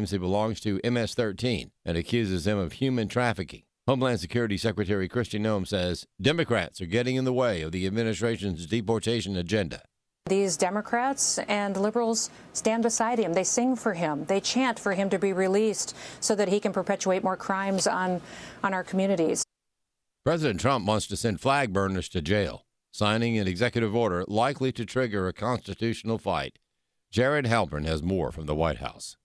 claims he belongs to MS-13 and accuses him of human trafficking. Homeland Security Secretary Kristi Noem says Democrats are getting in the way of the administration's deportation agenda. These Democrats and liberals stand beside him. They sing for him. They chant for him to be released so that he can perpetuate more crimes on our communities. President Trump wants to send flag burners to jail, signing an executive order likely to trigger a constitutional fight. Jared Halpern has more from the White House.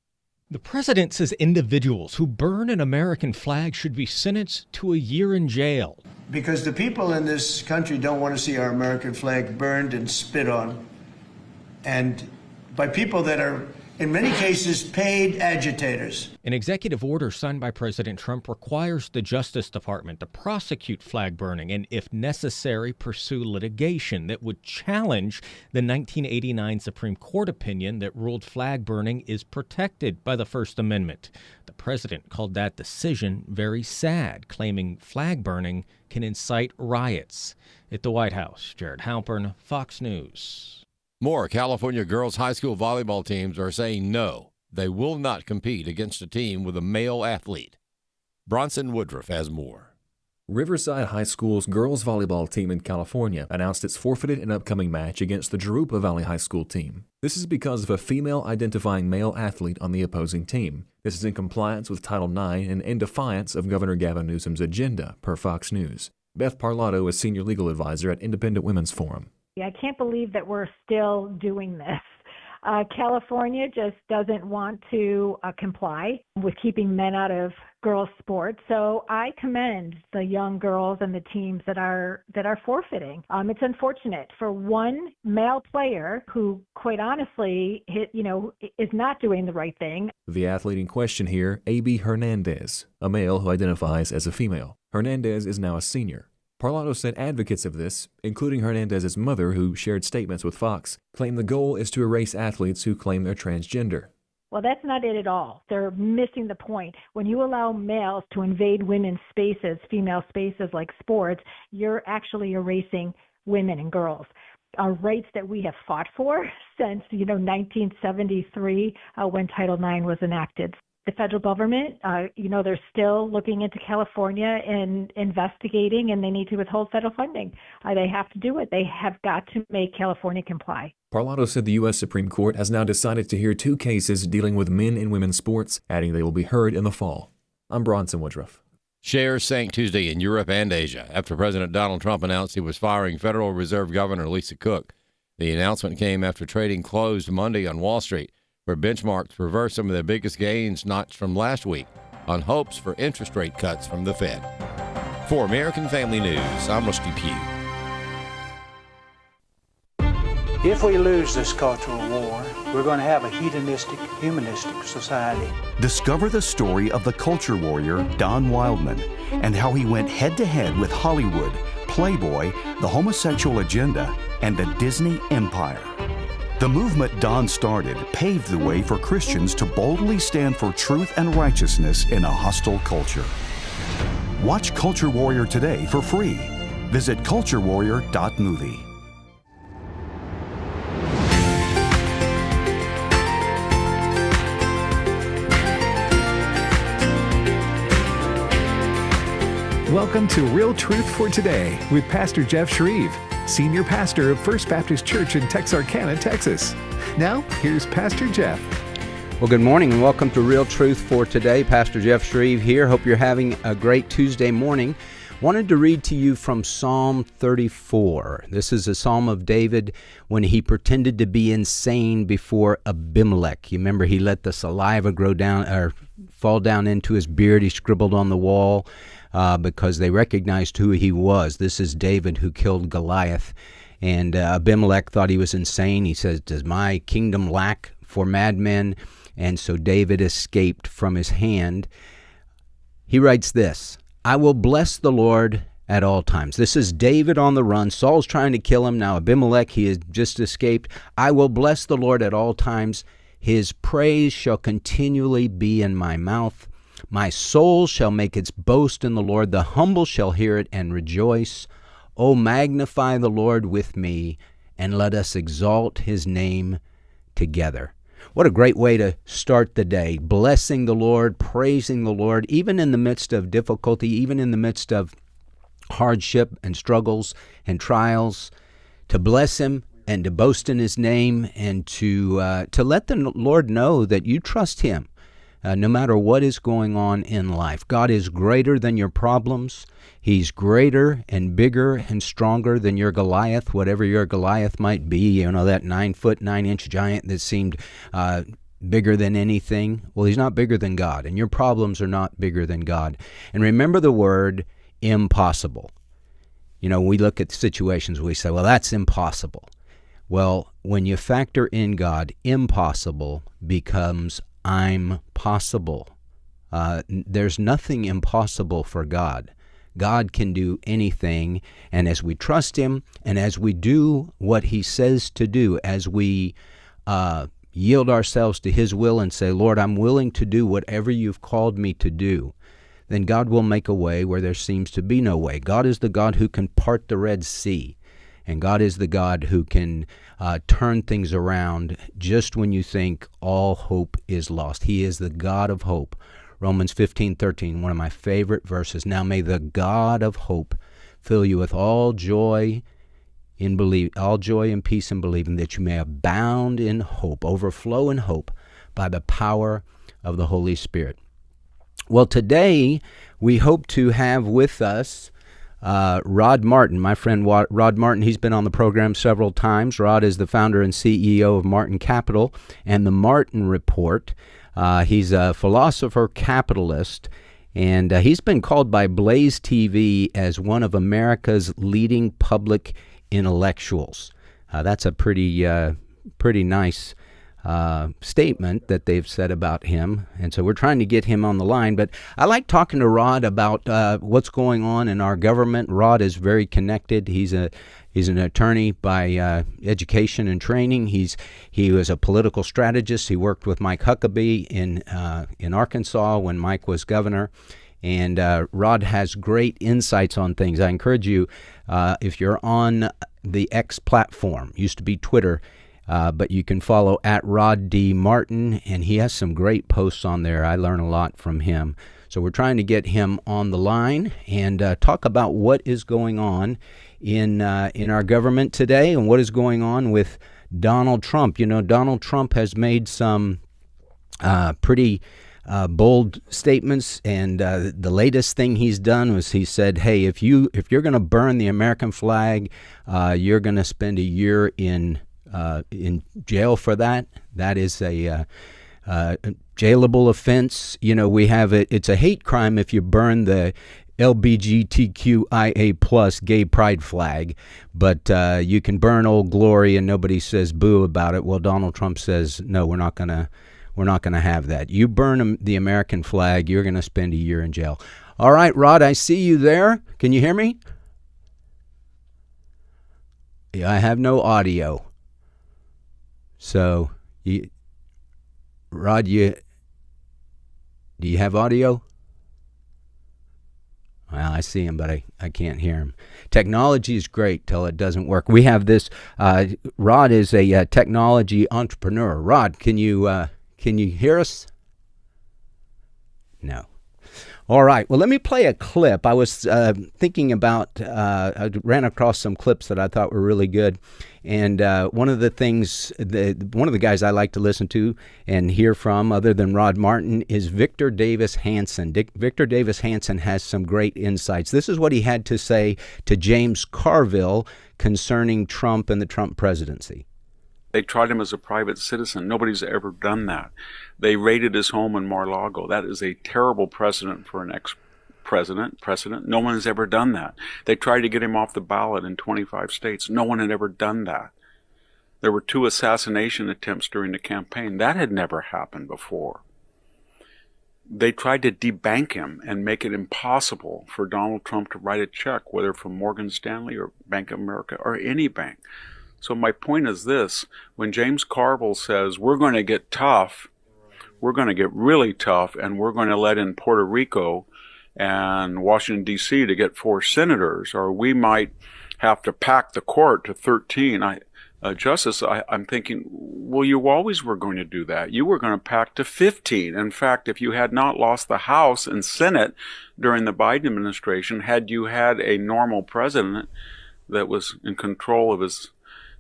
The president says individuals who burn an American flag should be sentenced to a year in jail. Because the people in this country don't want to see our American flag burned and spit on. And by people that are, in many cases, paid agitators. An executive order signed by President Trump requires the Justice Department to prosecute flag burning and, if necessary, pursue litigation that would challenge the 1989 Supreme Court opinion that ruled flag burning is protected by the First Amendment. The president called that decision very sad, claiming flag burning can incite riots. At the White House, Jared Halpern, Fox News. More California girls' high school volleyball teams are saying no, they will not compete against a team with a male athlete. Bronson Woodruff has more. Riverside High School's girls' volleyball team in California announced it's forfeited an upcoming match against the Jurupa Valley High School team. This is because of a female-identifying male athlete on the opposing team. This is in compliance with Title IX and in defiance of Governor Gavin Newsom's agenda, per Fox News. Beth Parlato is senior legal advisor at Independent Women's Forum. I can't believe that we're still doing this. California just doesn't want to comply with keeping men out of girls' sports. So I commend the young girls and the teams that are forfeiting. It's unfortunate for one male player who, quite honestly, is not doing the right thing. The athlete in question here, A.B. Hernandez, a male who identifies as a female. Hernandez is now a senior. Parlato said advocates of this, including Hernandez's mother, who shared statements with Fox, claim the goal is to erase athletes who claim they're transgender. Well, that's not it at all. They're missing the point. When you allow males to invade women's spaces, female spaces like sports, you're actually erasing women and girls. Our rights that we have fought for since, 1973, when Title IX was enacted. The federal government, they're still looking into California and investigating, and they need to withhold federal funding. They have to do it. They have got to make California comply. Parlato said the U.S. Supreme Court has now decided to hear 2 cases dealing with men and women's sports, adding they will be heard in the fall. I'm Bronson Woodruff. Shares sank Tuesday in Europe and Asia after President Donald Trump announced he was firing Federal Reserve Governor Lisa Cook. The announcement came after trading closed Monday on Wall Street, where benchmarks reversed some of their biggest gains notched from last week on hopes for interest rate cuts from the Fed. For American Family News, I'm Rusty Pugh. If we lose this cultural war, we're going to have a hedonistic, humanistic society. Discover the story of the culture warrior Don Wildman and how he went head-to-head with Hollywood, Playboy, the homosexual agenda, and the Disney empire. The movement Don started paved the way for Christians to boldly stand for truth and righteousness in a hostile culture. Watch Culture Warrior today for free. Visit culturewarrior.movie. Welcome to Real Truth for Today with Pastor Jeff Shreve, Senior Pastor of First Baptist Church in Texarkana, Texas. Now, here's Pastor Jeff. Well, good morning and welcome to Real Truth for Today. Pastor Jeff Shreve here. Hope you're having a great Tuesday morning. Wanted to read to you from Psalm 34. This is a psalm of David when he pretended to be insane before Abimelech. You remember he let the saliva fall down into his beard. He scribbled on the wall. Because they recognized who he was. This is David who killed Goliath. And Abimelech thought he was insane. He says, "Does my kingdom lack for madmen?" And so David escaped from his hand. He writes this, "I will bless the Lord at all times." This is David on the run. Saul's trying to kill him. Now Abimelech, he has just escaped. "I will bless the Lord at all times. His praise shall continually be in my mouth. My soul shall make its boast in the Lord. The humble shall hear it and rejoice. O magnify the Lord with me, and let us exalt his name together." What a great way to start the day, blessing the Lord, praising the Lord, even in the midst of difficulty, even in the midst of hardship and struggles and trials, to bless him and to boast in his name, and to let the Lord know that you trust him no matter what is going on in life. God is greater than your problems. He's greater and bigger and stronger than your Goliath, whatever your Goliath might be. You know, that 9-foot, 9-inch giant that seemed bigger than anything. Well, he's not bigger than God, and your problems are not bigger than God. And remember the word impossible. You know, we look at situations, we say, well, that's impossible. Well, when you factor in God, impossible becomes I'm possible. There's nothing impossible for God. God can do anything, and as we trust him, and as we do what he says to do, as we yield ourselves to his will and say, Lord, I'm willing to do whatever you've called me to do, then God will make a way where there seems to be no way. God is the God who can part the Red Sea, and God is the God who can turn things around just when you think all hope is lost. He is the God of hope. Romans 15:13, one of my favorite verses. Now may the God of hope fill you with all joy and peace in believing, that you may abound in hope, overflow in hope by the power of the Holy Spirit. Well, today we hope to have with us Rod Martin, my friend Rod Martin. He's been on the program several times. Rod is the founder and CEO of Martin Capital and the Martin Report. He's a philosopher capitalist, and he's been called by Blaze TV as one of America's leading public intellectuals. That's a pretty nice statement that they've said about him, and so we're trying to get him on the line. But I like talking to Rod about what's going on in our government. Rod is very connected. He's an attorney by education and training. He was a political strategist. He worked with Mike Huckabee in Arkansas when Mike was governor. And Rod has great insights on things. I encourage you, if you're on the X platform, used to be Twitter, but you can follow at Rod D. Martin, and he has some great posts on there. I learn a lot from him. So we're trying to get him on the line and talk about what is going on in our government today and what is going on with Donald Trump. You know, Donald Trump has made some pretty bold statements, and the latest thing he's done was he said, "Hey, if you're going to burn the American flag, you're going to spend a year in jail for that. That is a jailable offense. You know, we have it. It's a hate crime if you burn the LGBTQIA plus gay pride flag, but you can burn Old Glory and nobody says boo about it. Well, Donald Trump says, no, we're not gonna have that. You burn the American flag, you're gonna spend a year in jail. All right, Rod, I see you there. Can you hear me? Yeah, I have no audio. So, Rod, do you have audio? Well, I see him, but I can't hear him. Technology is great till it doesn't work. We have this. Rod is a technology entrepreneur. Rod, can you hear us? No. All right. Well, let me play a clip. I was thinking about. I ran across some clips that I thought were really good, and one of the things, one of the guys I like to listen to and hear from, other than Rod Martin, is Victor Davis Hanson. Victor Davis Hanson has some great insights. This is what he had to say to James Carville concerning Trump and the Trump presidency. They tried him as a private citizen. Nobody's ever done that. They raided his home in Mar-a-Lago. That is a terrible precedent for an ex-president. No one has ever done that. They tried to get him off the ballot in 25 states. No one had ever done that. There were 2 assassination attempts during the campaign. That had never happened before. They tried to debank him and make it impossible for Donald Trump to write a check, whether from Morgan Stanley or Bank of America or any bank. So my point is this: when James Carville says we're going to get tough, we're going to get really tough, and we're going to let in Puerto Rico and Washington, D.C. to get 4 senators, or we might have to pack the court to 13. justice, I'm thinking, well, you always were going to do that. You were going to pack to 15. In fact, if you had not lost the House and Senate during the Biden administration, had you had a normal president that was in control of his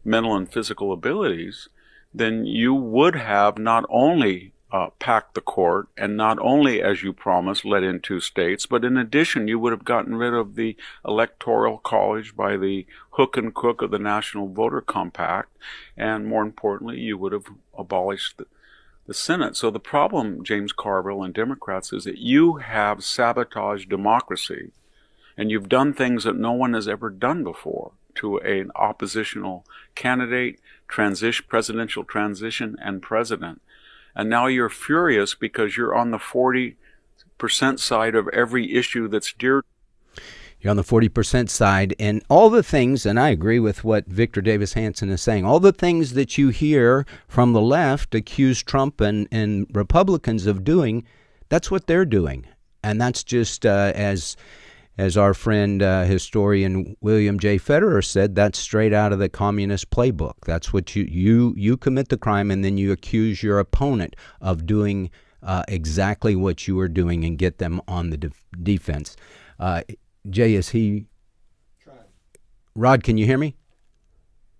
mental and physical abilities, then you would have not only packed the court and not only, as you promised, let in 2 states, but in addition, you would have gotten rid of the Electoral College by the hook and crook of the National Voter Compact, and more importantly, you would have abolished the Senate. So the problem, James Carville and Democrats, is that you have sabotaged democracy, and you've done things that no one has ever done before to an oppositional candidate, presidential transition, and president. And now you're furious because you're on the 40% side of every issue that's dear. You're on the 40% side, and all the things, and I agree with what Victor Davis Hanson is saying, all the things that you hear from the left accuse Trump and Republicans of doing, that's what they're doing. And that's just, as our friend, historian William J. Federer said, that's straight out of the communist playbook. That's what you commit the crime, and then you accuse your opponent of doing exactly what you are doing and get them on the defense. Jay, is he? Rod, can you hear me?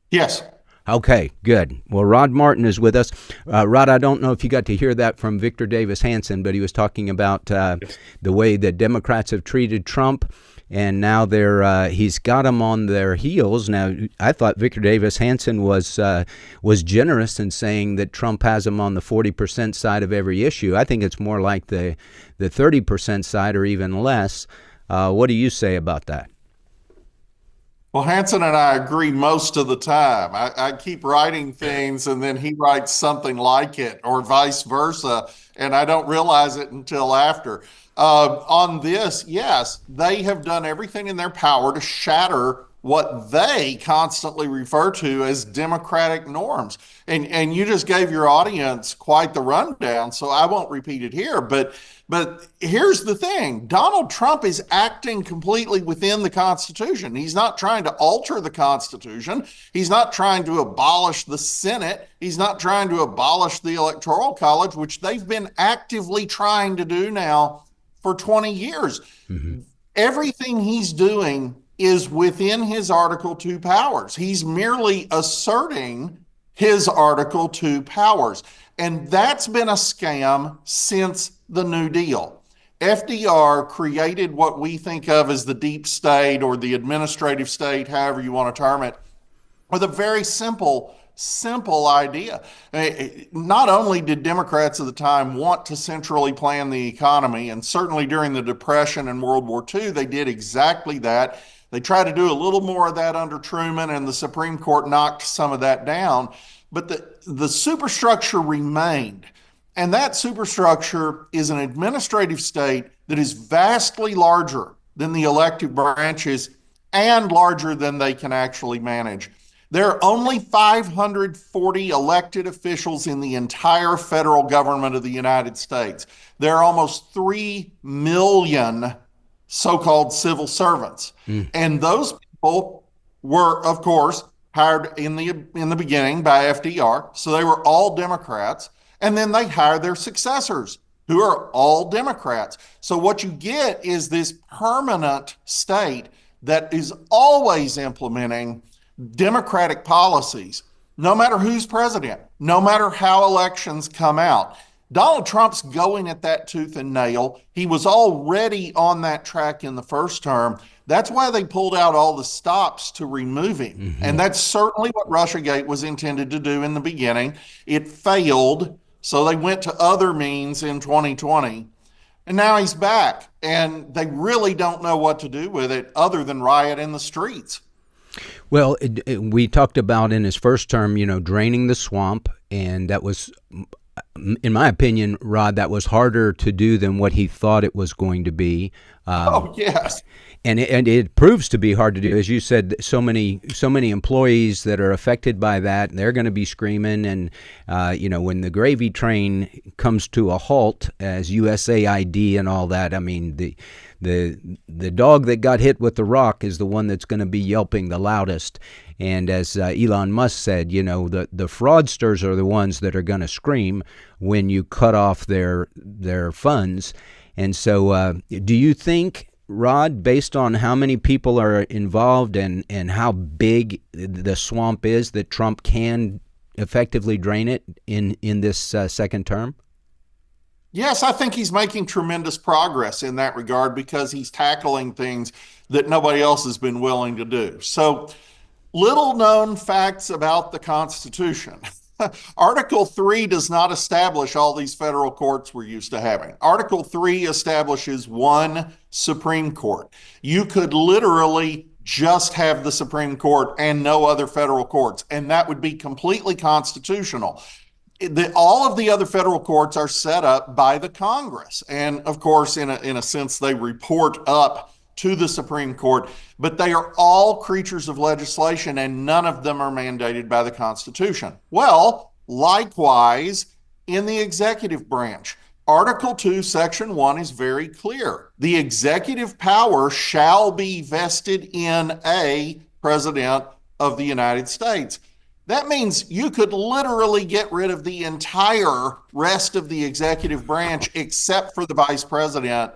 Yes. Okay, good. Well, Rod Martin is with us. Rod, I don't know if you got to hear that from Victor Davis Hanson, but he was talking about the way that Democrats have treated Trump, and now he's got them on their heels. Now, I thought Victor Davis Hanson was generous in saying that Trump has them on the 40% side of every issue. I think it's more like the 30% side or even less. What do you say about that? Well, Hanson and I agree most of the time. I keep writing things and then he writes something like it, or vice versa, and I don't realize it until after. On this, yes, they have done everything in their power to shatter what they constantly refer to as democratic norms. And you just gave your audience quite the rundown, so I won't repeat it here. But here's the thing. Donald Trump is acting completely within the Constitution. He's not trying to alter the Constitution. He's not trying to abolish the Senate. He's not trying to abolish the Electoral College, which they've been actively trying to do now for 20 years. Mm-hmm. Everything he's doing is within his Article 2 powers. He's merely asserting his Article 2 powers. And that's been a scam since the New Deal. FDR created what we think of as the deep state or the administrative state, however you want to term it, with a very simple idea. Not only did Democrats at the time want to centrally plan the economy, and certainly during the Depression and World War II, they did exactly that. They tried to do a little more of that under Truman, and the Supreme Court knocked some of that down. But the superstructure remained. And that superstructure is an administrative state that is vastly larger than the elective branches and larger than they can actually manage. There are only 540 elected officials in the entire federal government of the United States. There are almost 3 million so-called civil servants. And those people were, of course, hired in the beginning by FDR. So they were all Democrats. And then they hired their successors, who are all Democrats. So what you get is this permanent state that is always implementing Democratic policies, no matter who's president, no matter how elections come out. Donald Trump's going at that tooth and nail. He was already on that track in the first term. That's why they pulled out all the stops to remove him. Mm-hmm. And that's certainly what Russiagate was intended to do in the beginning. It failed, so they went to other means in 2020. And now he's back, and they really don't know what to do with it other than riot in the streets. Well, we talked about in his first term, draining the swamp, and that was in my opinion, Rod, that was harder to do than what he thought it was going to be. Oh, yes. And it proves to be hard to do. As you said, so many employees that are affected by that, and they're going to be screaming. And, when the gravy train comes to a halt as USAID and all that, I mean, the dog that got hit with the rock is the one that's going to be yelping the loudest. And as Elon Musk said, the fraudsters are the ones that are going to scream when you cut off their funds. And so do you think, Rod, based on how many people are involved and how big the swamp is, that Trump can effectively drain it in this second term? Yes, I think he's making tremendous progress in that regard because he's tackling things that nobody else has been willing to do. So, little known facts about the Constitution. Article 3 does not establish all these federal courts we're used to having. Article 3 establishes one Supreme Court. You could literally just have the Supreme Court and no other federal courts, and that would be completely constitutional. All of the other federal courts are set up by the Congress. And of course, in a sense, they report up to the Supreme Court, but they are all creatures of legislation and none of them are mandated by the Constitution. Well, likewise, in the executive branch, Article 2, Section 1 is very clear. The executive power shall be vested in a president of the United States. That means you could literally get rid of the entire rest of the executive branch except for the vice president,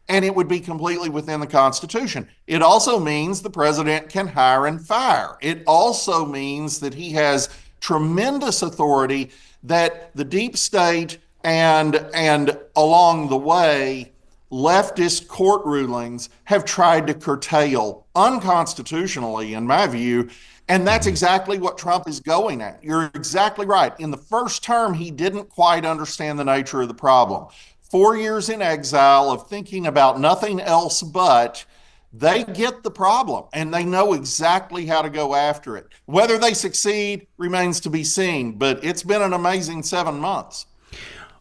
and it would be completely within the Constitution. It also means the president can hire and fire. It also means that he has tremendous authority that the deep state and along the way, leftist court rulings have tried to curtail unconstitutionally, in my view. And that's exactly what Trump is going at. You're exactly right. In the first term, he didn't quite understand the nature of the problem. 4 years in exile of thinking about nothing else but they get the problem and they know exactly how to go after it. Whether they succeed remains to be seen, but it's been an amazing 7 months.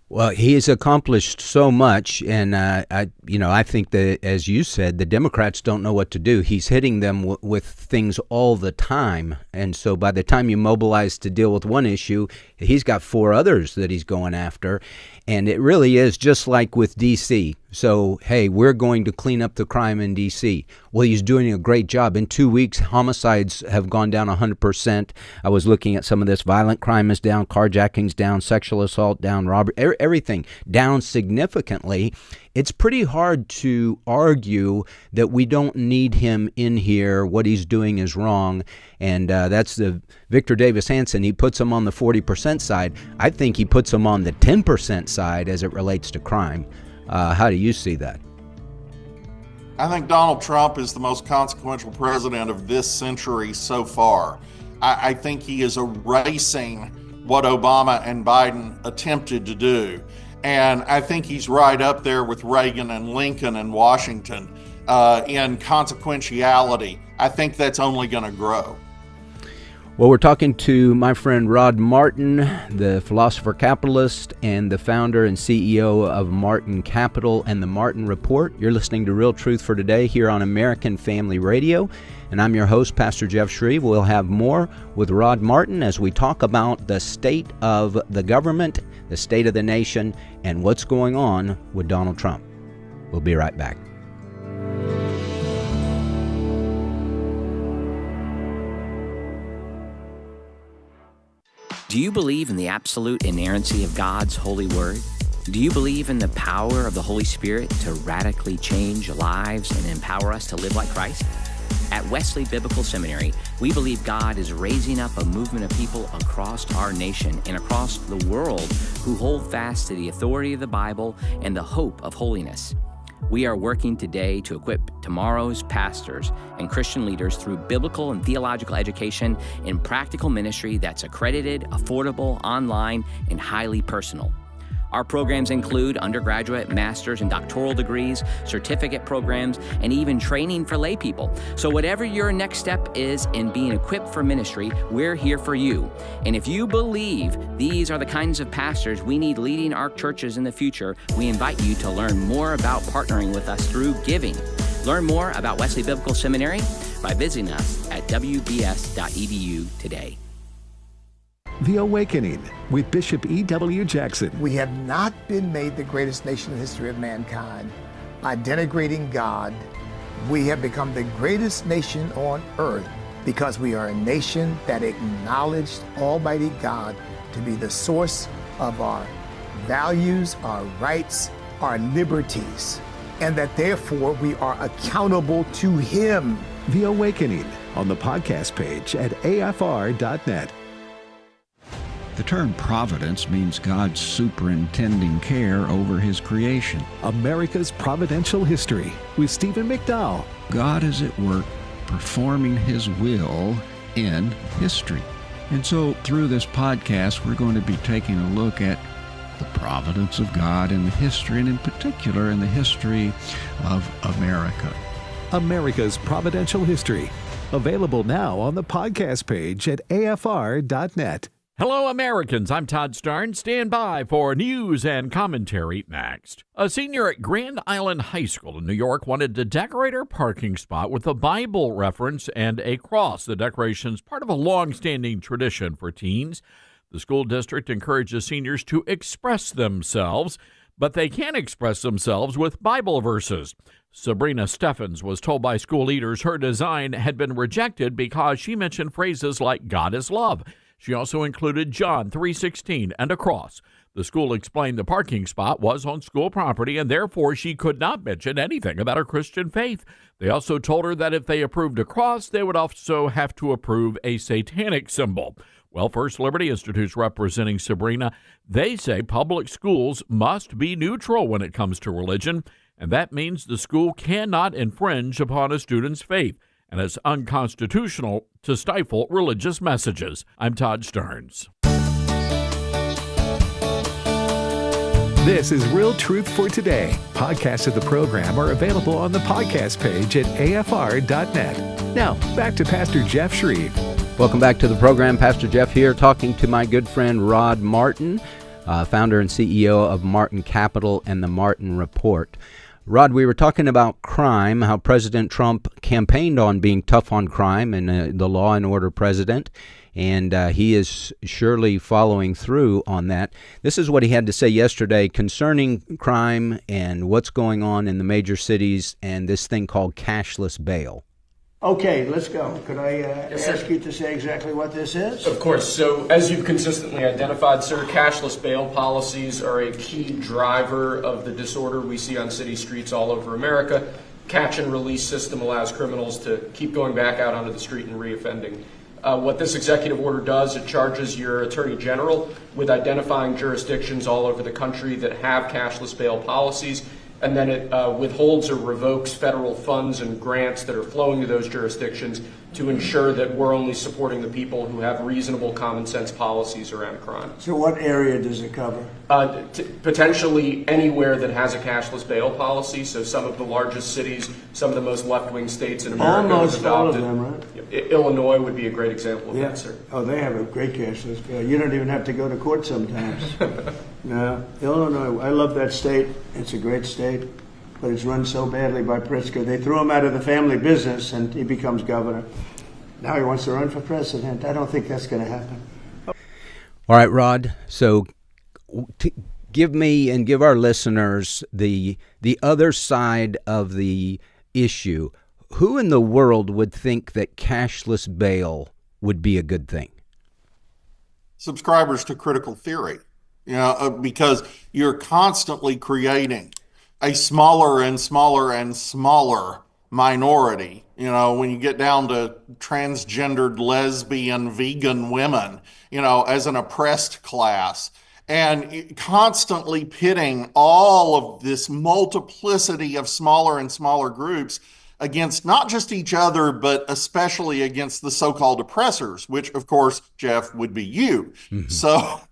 Well, he has accomplished so much, and I think that, as you said, the Democrats don't know what to do. He's hitting them with things all the time, and so by the time you mobilize to deal with one issue, he's got 4 others that he's going after, and it really is just like with D.C. So, hey, we're going to clean up the crime in D.C. Well, he's doing a great job. In 2 weeks, homicides have gone down 100%. I was looking at some of this. Violent crime is down, carjacking's down, sexual assault down, robbery, everything down significantly. It's pretty hard to argue that we don't need him in here. What he's doing is wrong. And that's the Victor Davis Hanson. He puts him on the 40% side. I think he puts him on the 10% side as it relates to crime. How do you see that? I think Donald Trump is the most consequential president of this century so far. I think he is erasing what Obama and Biden attempted to do. And I think he's right up there with Reagan and Lincoln and Washington in consequentiality. I think that's only going to grow. Well, we're talking to my friend Rod Martin, the philosopher capitalist and the founder and CEO of Martin Capital and the Martin Report. You're listening to Real Truth for Today here on American Family Radio. And I'm your host, Pastor Jeff Shreve. We'll have more with Rod Martin as we talk about the state of the government, the state of the nation, and what's going on with Donald Trump. We'll be right back. Do you believe in the absolute inerrancy of God's holy word? Do you believe in the power of the Holy Spirit to radically change lives and empower us to live like Christ? At Wesley Biblical Seminary, we believe God is raising up a movement of people across our nation and across the world who hold fast to the authority of the Bible and the hope of holiness. We are working today to equip tomorrow's pastors and Christian leaders through biblical and theological education and practical ministry that's accredited, affordable, online, and highly personal. Our programs include undergraduate, master's, and doctoral degrees, certificate programs, and even training for lay people. So whatever your next step is in being equipped for ministry, we're here for you. And if you believe these are the kinds of pastors we need leading our churches in the future, we invite you to learn more about partnering with us through giving. Learn more about Wesley Biblical Seminary by visiting us at wbs.edu today. The Awakening with Bishop E.W. Jackson. We have not been made the greatest nation in the history of mankind by denigrating God. We have become the greatest nation on earth because we are a nation that acknowledged Almighty God to be the source of our values, our rights, our liberties, and that therefore we are accountable to Him. The Awakening on the podcast page at afr.net. The term providence means God's superintending care over His creation. America's Providential History with Stephen McDowell. God is at work performing His will in history. And so through this podcast, we're going to be taking a look at the providence of God in the history, and in particular in the history of America. America's Providential History. Available now on the podcast page at afr.net. Hello, Americans. I'm Todd Starn. Stand by for news and commentary next. A senior at Grand Island High School in New York wanted to decorate her parking spot with a Bible reference and a cross. The decoration's part of a long-standing tradition for teens. The school district encourages seniors to express themselves, but they can't express themselves with Bible verses. Sabrina Steffens was told by school leaders her design had been rejected because she mentioned phrases like God is love. She also included John 3:16 and a cross. The school explained the parking spot was on school property and therefore she could not mention anything about her Christian faith. They also told her that if they approved a cross, they would also have to approve a satanic symbol. Well, First Liberty Institute's representing Sabrina, they say public schools must be neutral when it comes to religion, and that means the school cannot infringe upon a student's faith, and it's unconstitutional to stifle religious messages. I'm Todd Stearns. This is Real Truth for Today. Podcasts of the program are available on the podcast page at afr.net. Now, back to Pastor Jeff Shreve. Welcome back to the program. Pastor Jeff here, talking to my good friend Rod Martin, founder and CEO of Martin Capital and the Martin Report. Rod, we were talking about crime, how President Trump campaigned on being tough on crime and the law and order president, and he is surely following through on that. This is what he had to say yesterday concerning crime and what's going on in the major cities and this thing called cashless bail. Okay, let's go. Could I ask you to say exactly what this is? Of course. So, as you've consistently identified, sir, cashless bail policies are a key driver of the disorder we see on city streets all over America. Catch and release system allows criminals to keep going back out onto the street and reoffending. What this executive order does, it charges your attorney general with identifying jurisdictions all over the country that have cashless bail policies, and then it withholds or revokes federal funds and grants that are flowing to those jurisdictions to ensure that we're only supporting the people who have reasonable common sense policies around crime. So what area does it cover? Potentially anywhere that has a cashless bail policy. So some of the largest cities, some of the most left-wing states in America Almost have adopted. all of them, right? Illinois would be a great example of that, sir. Oh, they have a great cashless bail. You don't even have to go to court sometimes. No, Illinois, I love that state. It's a great state, but it's run so badly by Pritzker. They threw him out of the family business and he becomes governor. Now he wants to run for president. I don't think that's going to happen. All right, Rod. So give me and give our listeners the other side of the issue. Who in the world would think that cashless bail would be a good thing? Subscribers to critical theory, because you're constantly creating a smaller and smaller and smaller minority. When you get down to transgendered, lesbian, vegan women, as an oppressed class, and constantly pitting all of this multiplicity of smaller and smaller groups against not just each other, but especially against the so-called oppressors, which, of course, Jeff, would be you. Mm-hmm. So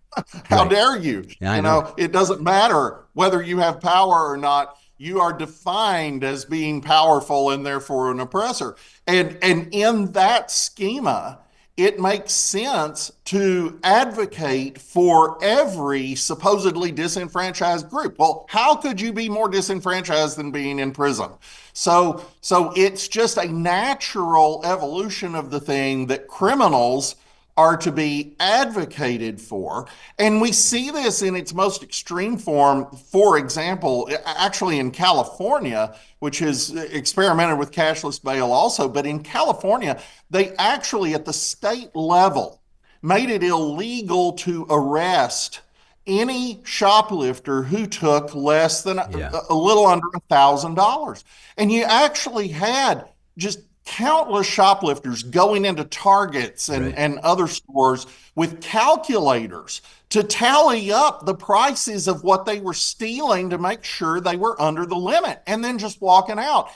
How dare you? Yeah, I know. It doesn't matter whether you have power or not. You are defined as being powerful and therefore an oppressor. And in that schema, it makes sense to advocate for every supposedly disenfranchised group. Well, how could you be more disenfranchised than being in prison? So it's just a natural evolution of the thing that criminals are to be advocated for. And we see this in its most extreme form, for example, actually in California, which has experimented with cashless bail also, but in California, they actually at the state level made it illegal to arrest any shoplifter who took less than a little under $1,000. And you actually had just countless shoplifters going into Targets and other stores with calculators to tally up the prices of what they were stealing to make sure they were under the limit, and then just walking out.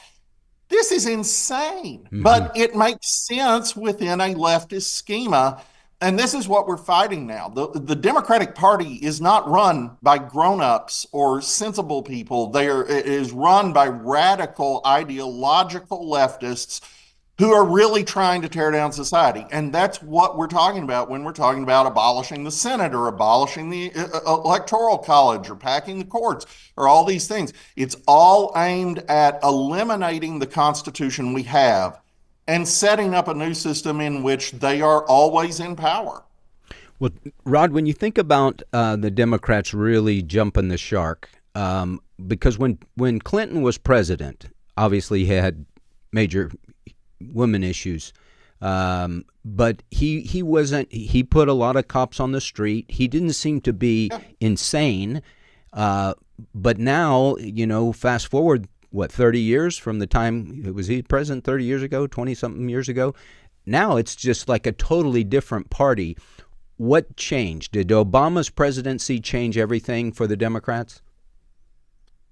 This is insane, but it makes sense within a leftist schema. And this is what we're fighting now. The Democratic Party is not run by grown-ups or sensible people. It is run by radical ideological leftists who are really trying to tear down society. And that's what we're talking about when we're talking about abolishing the Senate or abolishing the Electoral College or packing the courts or all these things. It's all aimed at eliminating the Constitution we have and setting up a new system in which they are always in power. Well, Rod, when you think about the Democrats really jumping the shark, because when Clinton was president, obviously he had major women issues, but he wasn't. He put a lot of cops on the street. He didn't seem to be insane, but now, fast forward, 30 years from the time was he president 30 years ago, 20-something years ago? Now it's just like a totally different party. What changed? Did Obama's presidency change everything for the Democrats?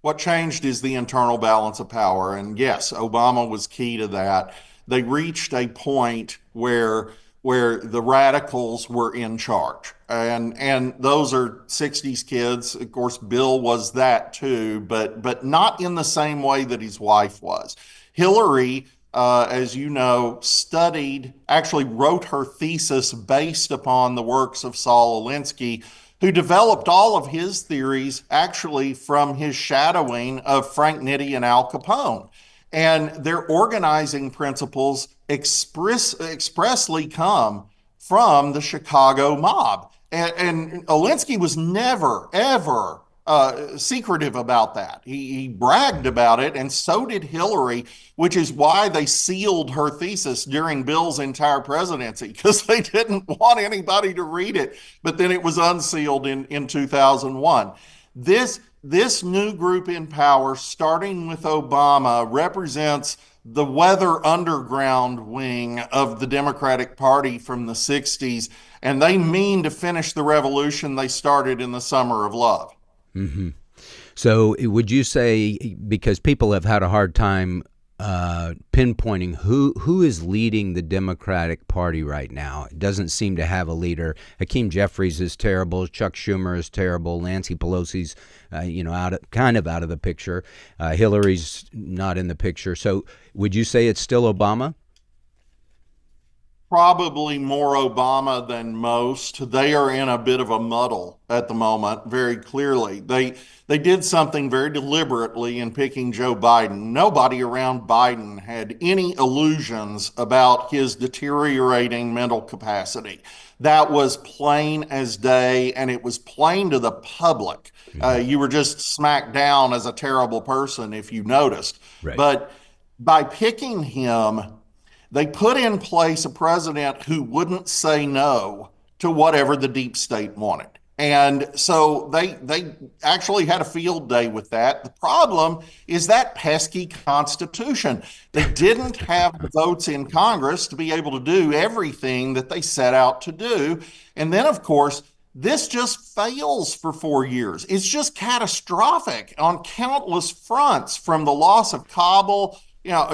What changed is the internal balance of power. And yes, Obama was key to that. They reached a point where the radicals were in charge. And those are 60s kids. Of course, Bill was that too, but not in the same way that his wife was. Hillary, as you know, actually wrote her thesis based upon the works of Saul Alinsky, who developed all of his theories actually from his shadowing of Frank Nitti and Al Capone. And their organizing principles expressly come from the Chicago mob. And Alinsky was never, ever secretive about that. He bragged about it, and so did Hillary, which is why they sealed her thesis during Bill's entire presidency, because they didn't want anybody to read it. But then it was unsealed in 2001. This new group in power, starting with Obama, represents the weather underground wing of the Democratic Party from the 60s, and they mean to finish the revolution they started in the Summer of Love. Mm-hmm. So would you say, because people have had a hard time pinpointing who is leading the Democratic Party right now? It doesn't seem to have a leader. Hakeem Jeffries is terrible. Chuck Schumer is terrible. Nancy Pelosi's, out of the picture. Hillary's not in the picture. So would you say it's still Obama? Probably more Obama than most. They are in a bit of a muddle at the moment, very clearly. They did something very deliberately in picking Joe Biden. Nobody around Biden had any illusions about his deteriorating mental capacity. That was plain as day, and it was plain to the public. You were just smacked down as a terrible person if you noticed. Right. But by picking him, they put in place a president who wouldn't say no to whatever the deep state wanted. And so they actually had a field day with that. The problem is that pesky Constitution. They didn't have the votes in Congress to be able to do everything that they set out to do. And then, of course, this just fails for 4 years. It's just catastrophic on countless fronts, from the loss of Kabul,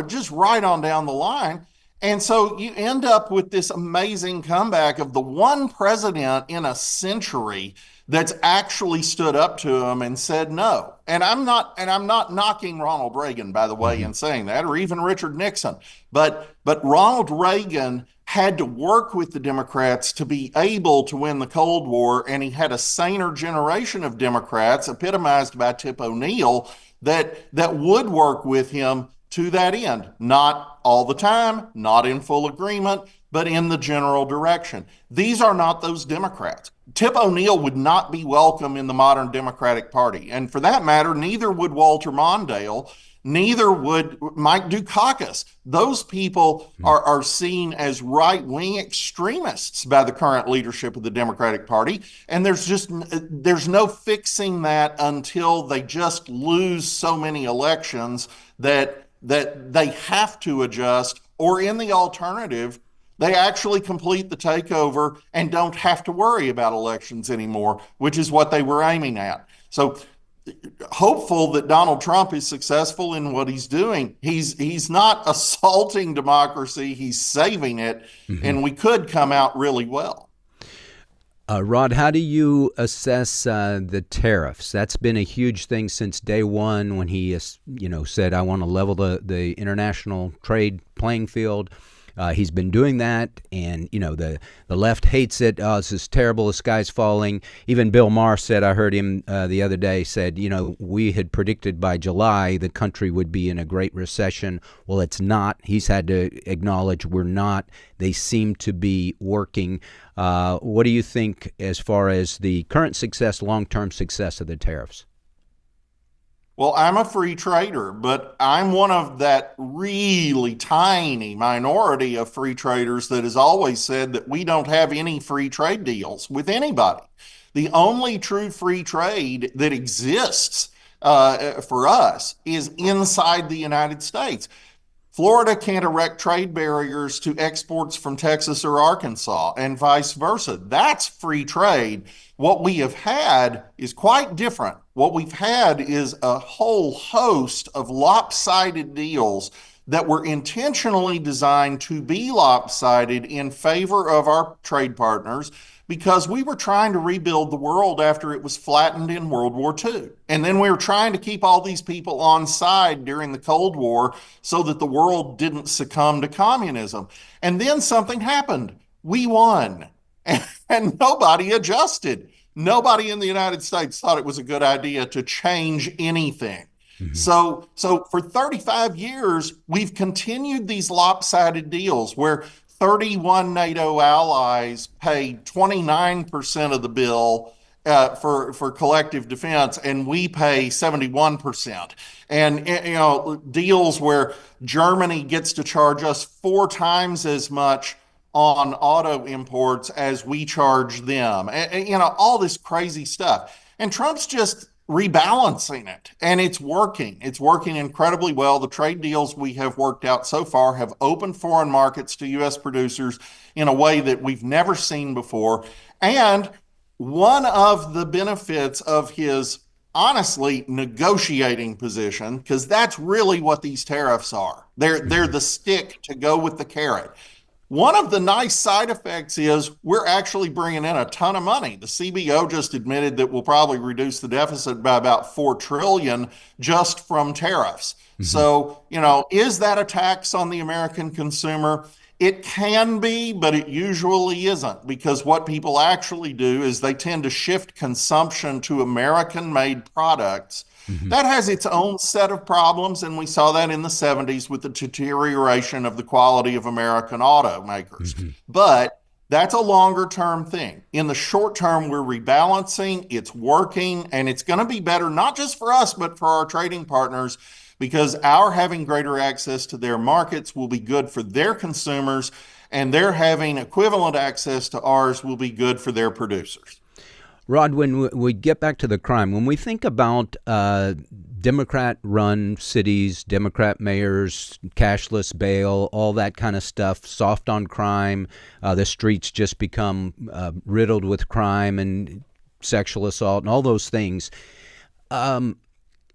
just right on down the line. And so you end up with this amazing comeback of the one president in a century that's actually stood up to him and said no. And I'm not knocking Ronald Reagan, by the way, in saying that, or even Richard Nixon. But Ronald Reagan had to work with the Democrats to be able to win the Cold War, and he had a saner generation of Democrats, epitomized by Tip O'Neill, that would work with him to that end. Not all the time, not in full agreement, but in the general direction. These are not those Democrats. Tip O'Neill would not be welcome in the modern Democratic Party. And for that matter, neither would Walter Mondale, neither would Mike Dukakis. Those people are seen as right-wing extremists by the current leadership of the Democratic Party. And there's no fixing that until they just lose so many elections that they have to adjust, or in the alternative, they actually complete the takeover and don't have to worry about elections anymore, which is what they were aiming at. So hopeful that Donald Trump is successful in what he's doing. He's not assaulting democracy, he's saving it, and we could come out really well. Rod, how do you assess the tariffs? That's been a huge thing since day one when he, said, I want to level the international trade playing field. He's been doing that, and, the left hates it. Oh, this is terrible. The sky's falling. Even Bill Maher said, I heard him the other day, said, we had predicted by July the country would be in a great recession. Well, it's not. He's had to acknowledge we're not. They seem to be working. What do you think as far as the current success, long-term success of the tariffs? Well, I'm a free trader, but I'm one of that really tiny minority of free traders that has always said that we don't have any free trade deals with anybody. The only true free trade that exists for us is inside the United States. Florida can't erect trade barriers to exports from Texas or Arkansas, and vice versa. That's free trade. What we have had is quite different. What we've had is a whole host of lopsided deals that were intentionally designed to be lopsided in favor of our trade partners, because we were trying to rebuild the world after it was flattened in World War II. And then we were trying to keep all these people on side during the Cold War so that the world didn't succumb to communism. And then something happened. We won. And nobody adjusted. Nobody in the United States thought it was a good idea to change anything. So for 35 years, we've continued these lopsided deals where 31 NATO allies paid 29% of the bill for collective defense, and we pay 71%. And deals where Germany gets to charge us 4 times as much on auto imports as we charge them. And all this crazy stuff. And Trump's just rebalancing it, and it's working. It's working incredibly well. The trade deals we have worked out so far have opened foreign markets to U.S. producers in a way that we've never seen before. And one of the benefits of his, honestly, negotiating position, because that's really what these tariffs are. They're the stick to go with the carrot. One of the nice side effects is we're actually bringing in a ton of money. The CBO just admitted that we'll probably reduce the deficit by about $4 trillion just from tariffs. So, is that a tax on the American consumer? It can be, but it usually isn't, because what people actually do is they tend to shift consumption to American-made products. That has its own set of problems, and we saw that in the 70s with the deterioration of the quality of American automakers. But that's a longer-term thing. In the short term, we're rebalancing, it's working, and it's going to be better, not just for us, but for our trading partners, because our having greater access to their markets will be good for their consumers, and their having equivalent access to ours will be good for their producers. Rod, when we get back to the crime, when we think about Democrat-run cities, Democrat mayors, cashless bail, all that kind of stuff, soft on crime, the streets just become riddled with crime and sexual assault and all those things.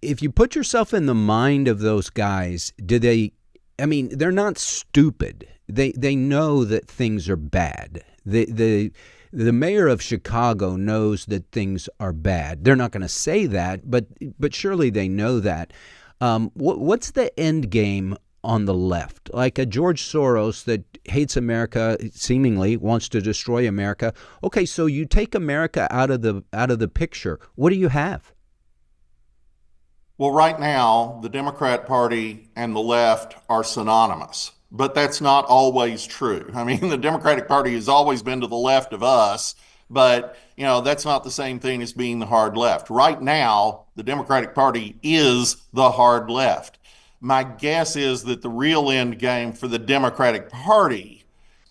If you put yourself in the mind of those guys, do they I mean, they're not stupid. They know that things are bad. The mayor of Chicago knows that things are bad. They're not going to say that, but surely they know that. What's the end game on the left? Like a George Soros that hates America, seemingly wants to destroy America. Okay, so you take America out of the picture. What do you have? Well, right now, the Democrat Party and the left are synonymous, but that's not always true. I mean, the Democratic Party has always been to the left of us, but, that's not the same thing as being the hard left. Right now, the Democratic Party is the hard left. My guess is that the real end game for the Democratic Party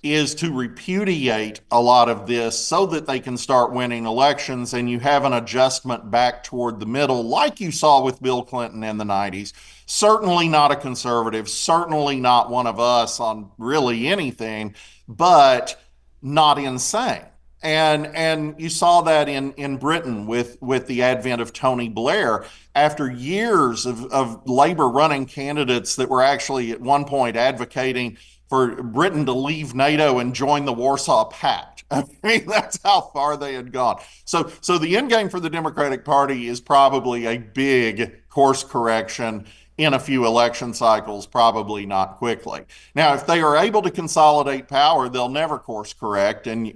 is to repudiate a lot of this so that they can start winning elections, and you have an adjustment back toward the middle like you saw with Bill Clinton in the 90s. Certainly not a conservative, certainly not one of us on really anything, but not insane. And you saw that in Britain with the advent of Tony Blair. After years of Labor running candidates that were actually at one point advocating for Britain to leave NATO and join the Warsaw Pact. I mean, that's how far they had gone. So the end game for the Democratic Party is probably a big course correction in a few election cycles, probably not quickly. Now, if they are able to consolidate power, they'll never course correct, and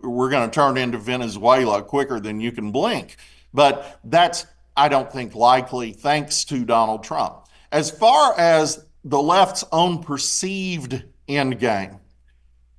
we're going to turn into Venezuela quicker than you can blink. But that's, I don't think, likely, thanks to Donald Trump. As far as the left's own perceived end game,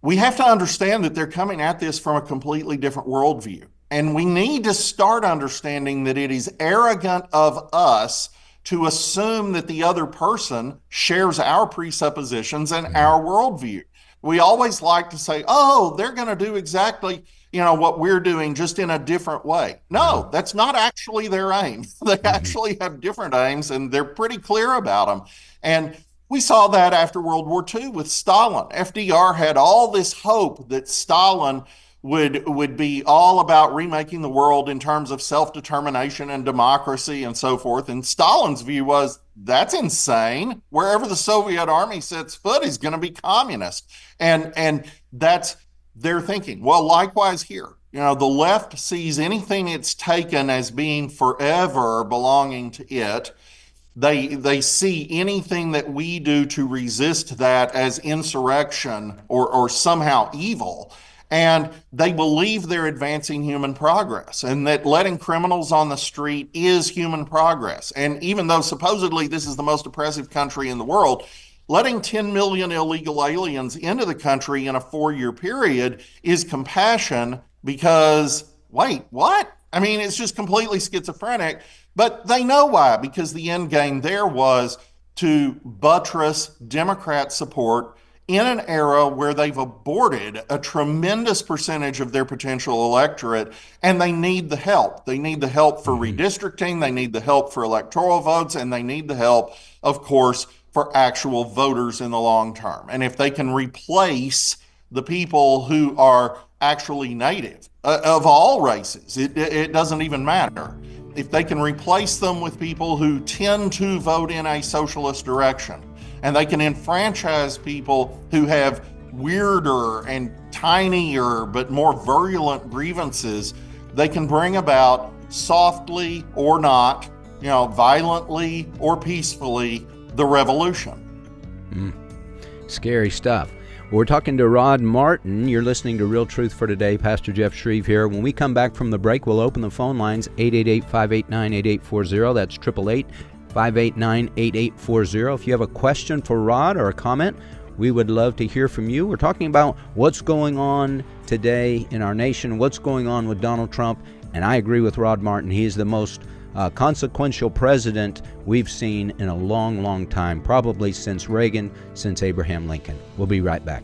we have to understand that they're coming at this from a completely different worldview. And we need to start understanding that it is arrogant of us to assume that the other person shares our presuppositions and our worldview. We always like to say, oh, they're going to do exactly, what we're doing, just in a different way. No, that's not actually their aim. They actually have different aims, and they're pretty clear about them. And we saw that after World War II with Stalin. FDR had all this hope that Stalin would be all about remaking the world in terms of self-determination and democracy and so forth. And Stalin's view was, that's insane. Wherever the Soviet army sets foot is going to be communist. And that's their thinking. Well, likewise here. The left sees anything it's taken as being forever belonging to it. They see anything that we do to resist that as insurrection or somehow evil. And they believe they're advancing human progress, and that letting criminals on the street is human progress. And even though supposedly this is the most oppressive country in the world, letting 10 million illegal aliens into the country in a 4-year period is compassion because, wait, what? I mean, it's just completely schizophrenic. But they know why, because the end game there was to buttress Democrat support in an era where they've aborted a tremendous percentage of their potential electorate, and they need the help. They need the help for redistricting, they need the help for electoral votes, and they need the help, of course, for actual voters in the long term. And if they can replace the people who are actually native of all races, it doesn't even matter. If they can replace them with people who tend to vote in a socialist direction, and they can enfranchise people who have weirder and tinier but more virulent grievances, they can bring about, softly or not, violently or peacefully, the revolution. Scary stuff. We're talking to Rod Martin. You're listening to Real Truth for Today. Pastor Jeff Shreve here. When we come back from the break, we'll open the phone lines, 888-589-8840. That's 888-589-8840. If you have a question for Rod or a comment, we would love to hear from you. We're talking about what's going on today in our nation, what's going on with Donald Trump, and I agree with Rod Martin. He's the most consequential president we've seen in a long, long time, probably since Reagan, since Abraham Lincoln. We'll be right back.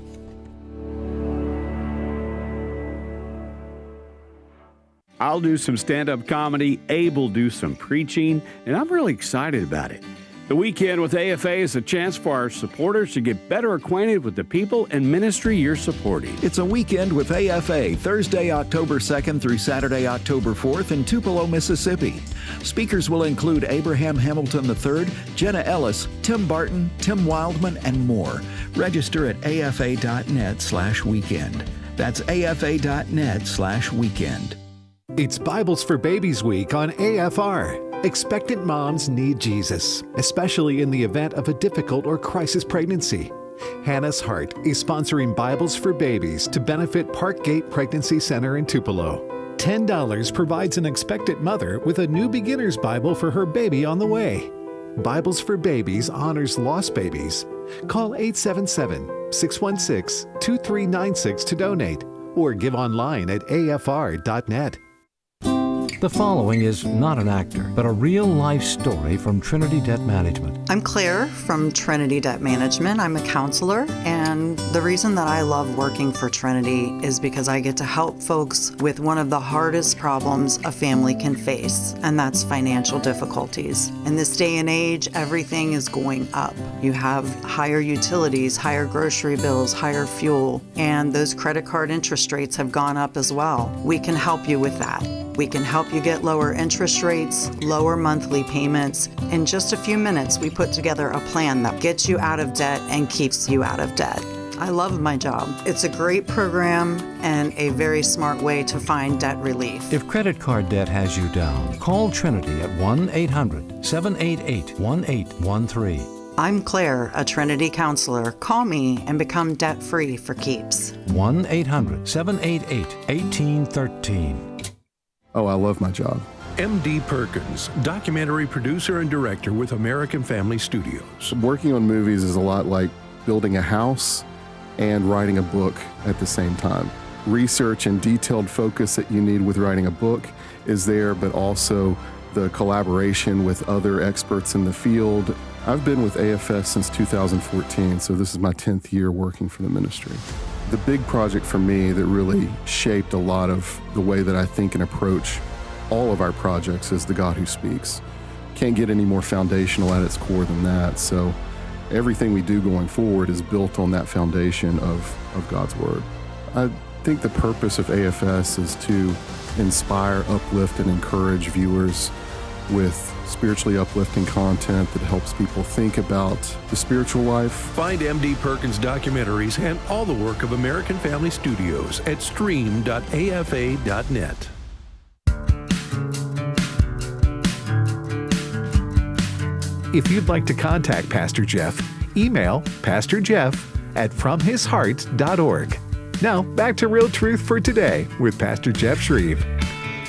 I'll do some stand-up comedy, Abe will do some preaching, and I'm really excited about it. The Weekend with AFA is a chance for our supporters to get better acquainted with the people and ministry you're supporting. It's a Weekend with AFA, Thursday, October 2nd through Saturday, October 4th in Tupelo, Mississippi. Speakers will include Abraham Hamilton III, Jenna Ellis, Tim Barton, Tim Wildman, and more. Register at afa.net/weekend. That's afa.net/weekend. It's Bibles for Babies Week on AFR. Expectant moms need Jesus, especially in the event of a difficult or crisis pregnancy. Hannah's Heart is sponsoring Bibles for Babies to benefit Parkgate Pregnancy Center in Tupelo. $10 provides an expectant mother with a new beginner's Bible for her baby on the way. Bibles for Babies honors lost babies. Call 877-616-2396 to donate or give online at afr.net. The following is not an actor, but a real-life story from Trinity Debt Management. I'm Claire from Trinity Debt Management. I'm a counselor, and the reason that I love working for Trinity is because I get to help folks with one of the hardest problems a family can face, and that's financial difficulties. In this day and age, everything is going up. You have higher utilities, higher grocery bills, higher fuel, and those credit card interest rates have gone up as well. We can help you with that. We can help you get lower interest rates, lower monthly payments. In just a few minutes, we put together a plan that gets you out of debt and keeps you out of debt. I love my job. It's a great program and a very smart way to find debt relief. If credit card debt has you down, call Trinity at 1-800-788-1813. I'm Claire, a Trinity counselor. Call me and become debt-free for keeps. 1-800-788-1813. Oh, I love my job. M.D. Perkins, documentary producer and director with American Family Studios. Working on movies is a lot like building a house and writing a book at the same time. Research and detailed focus that you need with writing a book is there, but also the collaboration with other experts in the field. I've been with AFS since 2014, so this is my 10th year working for the ministry. The big project for me that really shaped a lot of the way that I think and approach all of our projects is The God Who Speaks. Can't get any more foundational at its core than that. So everything we do going forward is built on that foundation of God's Word. I think the purpose of AFS is to inspire, uplift, and encourage viewers with spiritually uplifting content that helps people think about the spiritual life. Find M.D. Perkins documentaries and all the work of American Family Studios at stream.afa.net. If you'd like to contact Pastor Jeff, email pastorjeff@fromhisheart.org. Now, back to Real Truth for Today with Pastor Jeff Shreve.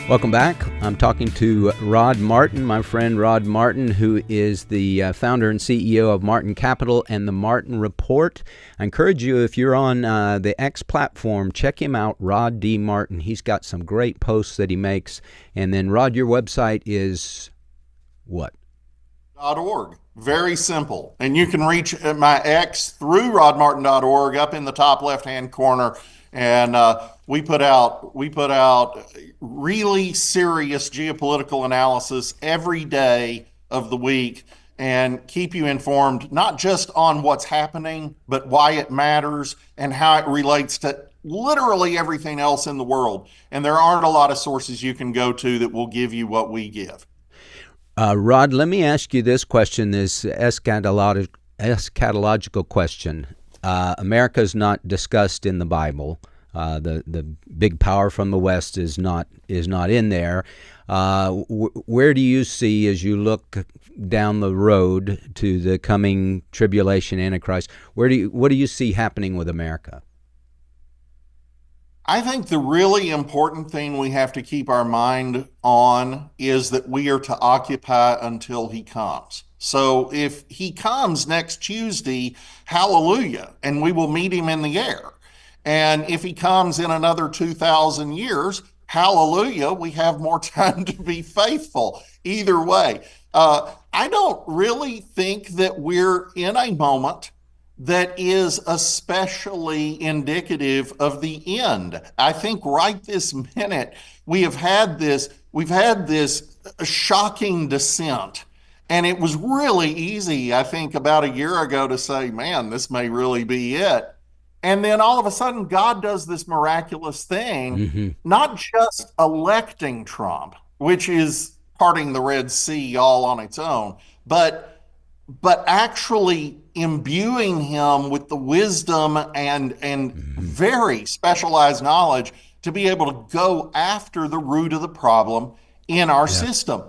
Welcome back. I'm talking to Rod Martin, my friend Rod Martin, who is the founder and CEO of Martin Capital and the Martin Report. I encourage you, if you're on the X platform, check him out, Rod D. Martin. He's got some great posts that he makes. And then, Rod, your website is what? .org. Very simple. And you can reach my X through rodmartin.org up in the top left-hand corner. And we put out really serious geopolitical analysis every day of the week and keep you informed, not just on what's happening, but why it matters and how it relates to literally everything else in the world. And there aren't a lot of sources you can go to that will give you what we give. Rod, let me ask you this question, this eschatological question. America is not discussed in the Bible. The big power from the West is not in there. Where do you see, as you look down the road to the coming tribulation, Antichrist, what do you see happening with America? I think the really important thing we have to keep our mind on is that we are to occupy until he comes. So if he comes next Tuesday, hallelujah, and we will meet him in the air. And if he comes in another 2,000 years, hallelujah, we have more time to be faithful. Either way, I don't really think that we're in a moment that is especially indicative of the end. I think right this minute we've had this shocking descent And it was really easy, I think, about a year ago to say, man, this may really be it. And then all of a sudden, God does this miraculous thing, not just electing Trump, which is parting the Red Sea all on its own, but actually imbuing him with the wisdom and very specialized knowledge to be able to go after the root of the problem in our system.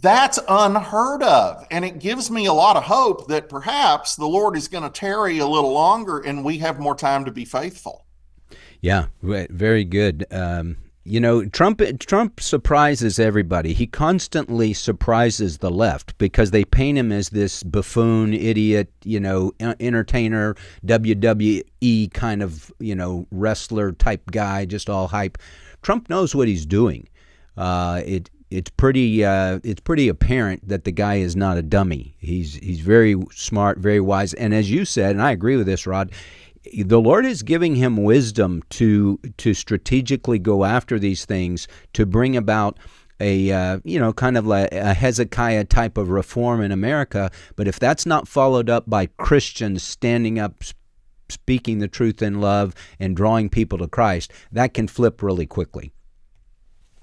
That's unheard of. And it gives me a lot of hope that perhaps the Lord is going to tarry a little longer and we have more time to be faithful. Yeah, very good. Trump surprises everybody. He constantly surprises the left because they paint him as this buffoon, idiot, entertainer, WWE kind of, wrestler type guy, just all hype. Trump knows what he's doing. It's pretty apparent that the guy is not a dummy. He's very smart, very wise, and as you said, and I agree with this, Rod, the Lord is giving him wisdom to strategically go after these things, to bring about a kind of like a Hezekiah type of reform in America. But if that's not followed up by Christians standing up, speaking the truth in love, and drawing people to Christ, that can flip really quickly.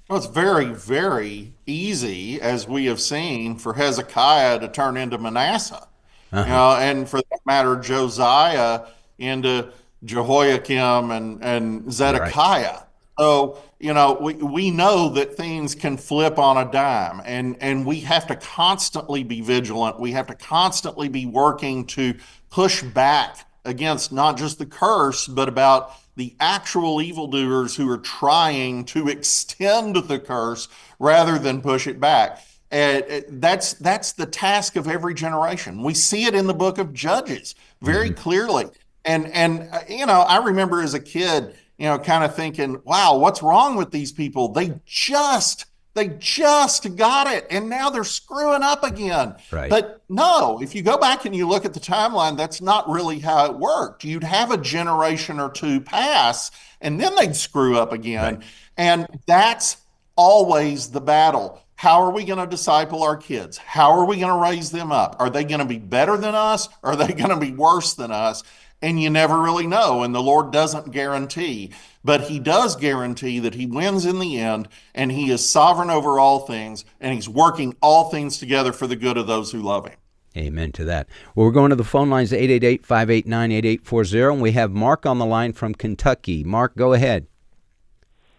Well, it's very, very easy, as we have seen, for Hezekiah to turn into Manasseh, and for that matter, Josiah into Jehoiakim and Zedekiah. Right. So, we know that things can flip on a dime, and we have to constantly be vigilant. We have to constantly be working to push back against not just the curse, but about the actual evildoers who are trying to extend the curse rather than push it back. That's the task of every generation. We see it in the book of Judges very clearly. And I remember as a kid, kind of thinking, wow, what's wrong with these people? They just got it, and now they're screwing up again. Right. But no, if you go back and you look at the timeline, that's not really how it worked. You'd have a generation or two pass, and then they'd screw up again. Right. And that's always the battle. How are we going to disciple our kids? How are we going to raise them up? Are they going to be better than us? Or are they going to be worse than us? And you never really know, and the Lord doesn't guarantee, but he does guarantee that he wins in the end, and he is sovereign over all things, and he's working all things together for the good of those who love him. Amen to that. Well, we're going to the phone lines, 888-589-8840, and we have Mark on the line from Kentucky. Mark, go ahead.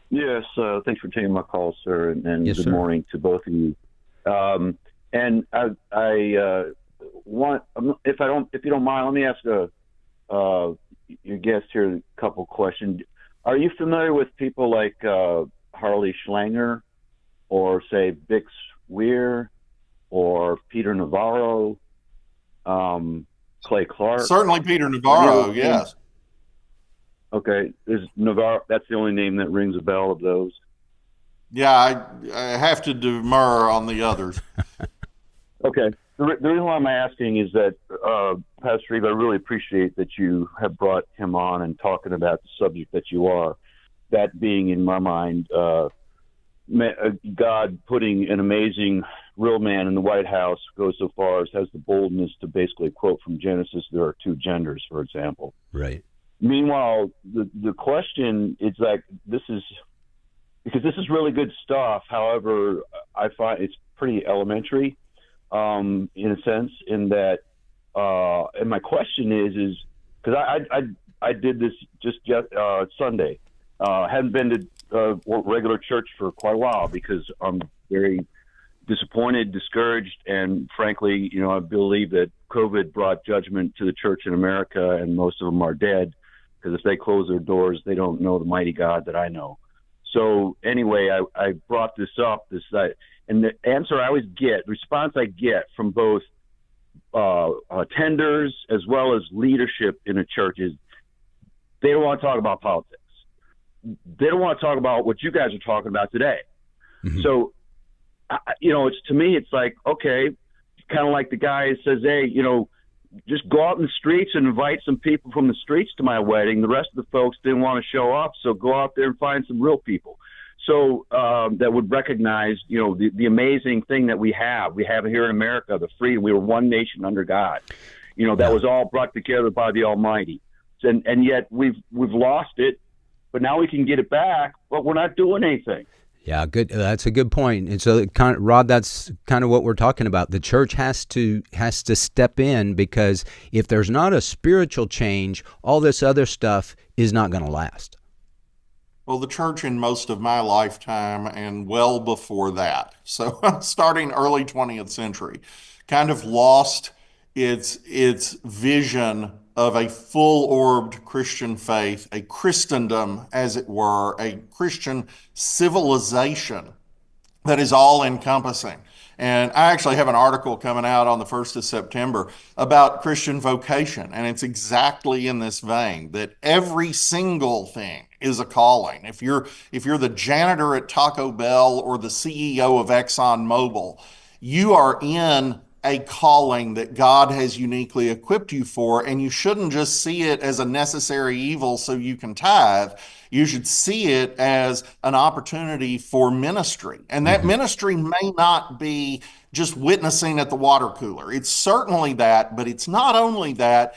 Yes, thanks for taking my call, sir, and yes, good sir. morning to both of you. And I want, if you don't mind, let me ask your guest here a couple questions. Are you familiar with people like Harley Schlanger, or say Bix Weir, or Peter Navarro, Clay Clark? Certainly Peter Navarro, yes. Okay, is Navarro, that's the only name that rings a bell of those? Yeah, I have to demur on the others. Okay. The reason why I'm asking is that, Pastor Eve, I really appreciate that you have brought him on and talking about the subject that you are. That being, in my mind, God putting an amazing real man in the White House goes so far as has the boldness to basically quote from Genesis, there are two genders, for example. Right. Meanwhile, the question is like, because this is really good stuff. However, I find it's pretty elementary. In a sense, in that, and my question is because I did this just Sunday. Hadn't been to regular church for quite a while because I'm very disappointed, discouraged, and frankly, I believe that COVID brought judgment to the church in America, and most of them are dead because if they close their doors, they don't know the mighty God that I know. So anyway, I brought this up, and the answer I always get, response I get from both attenders as well as leadership in a church is they don't want to talk about politics. They don't want to talk about what you guys are talking about today. Mm-hmm. So, it's to me, it's like, okay, kind of like the guy says, hey, just go out in the streets and invite some people from the streets to my wedding. The rest of the folks didn't want to show up, so go out there and find some real people. So that would recognize, the amazing thing that we have here in America, the freedom. We were one nation under God. That was all brought together by the Almighty. And yet we've lost it, but now we can get it back, but we're not doing anything. Yeah, good. That's a good point. And so, Rod, that's kind of what we're talking about. The church has to step in, because if there's not a spiritual change, all this other stuff is not going to last. Well, the church in most of my lifetime and well before that, so starting early 20th century, kind of lost its vision of a full-orbed Christian faith, a Christendom, as it were, a Christian civilization that is all-encompassing. And I actually have an article coming out on the 1st of September about Christian vocation, and it's exactly in this vein, that every single thing is a calling. If you're the janitor at Taco Bell or the CEO of ExxonMobil, you are in a calling that God has uniquely equipped you for, and you shouldn't just see it as a necessary evil so you can tithe. You should see it as an opportunity for ministry. And that ministry may not be just witnessing at the water cooler. It's certainly that, but it's not only that.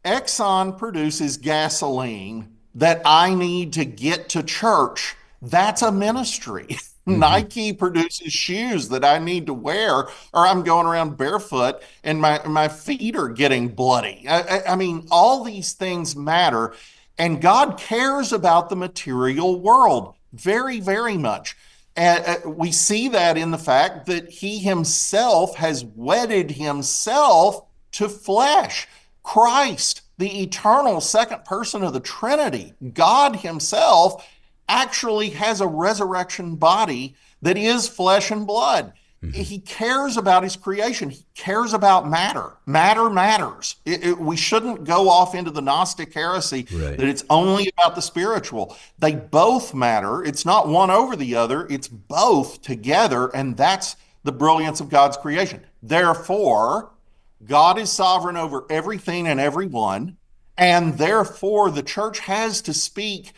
Exxon produces gasoline that I need to get to church. That's a ministry. Nike produces shoes that I need to wear, or I'm going around barefoot and my feet are getting bloody. I mean, all these things matter, and God cares about the material world very, very much. And we see that in the fact that he himself has wedded himself to flesh. Christ, the eternal second person of the Trinity, God himself, actually has a resurrection body that is flesh and blood. He cares about his creation. He cares about matter. Matter matters. We shouldn't go off into the Gnostic heresy that it's only about the spiritual. They both matter. It's not one over the other. It's both together, and that's the brilliance of God's creation. Therefore, God is sovereign over everything and everyone, and therefore the church has to speak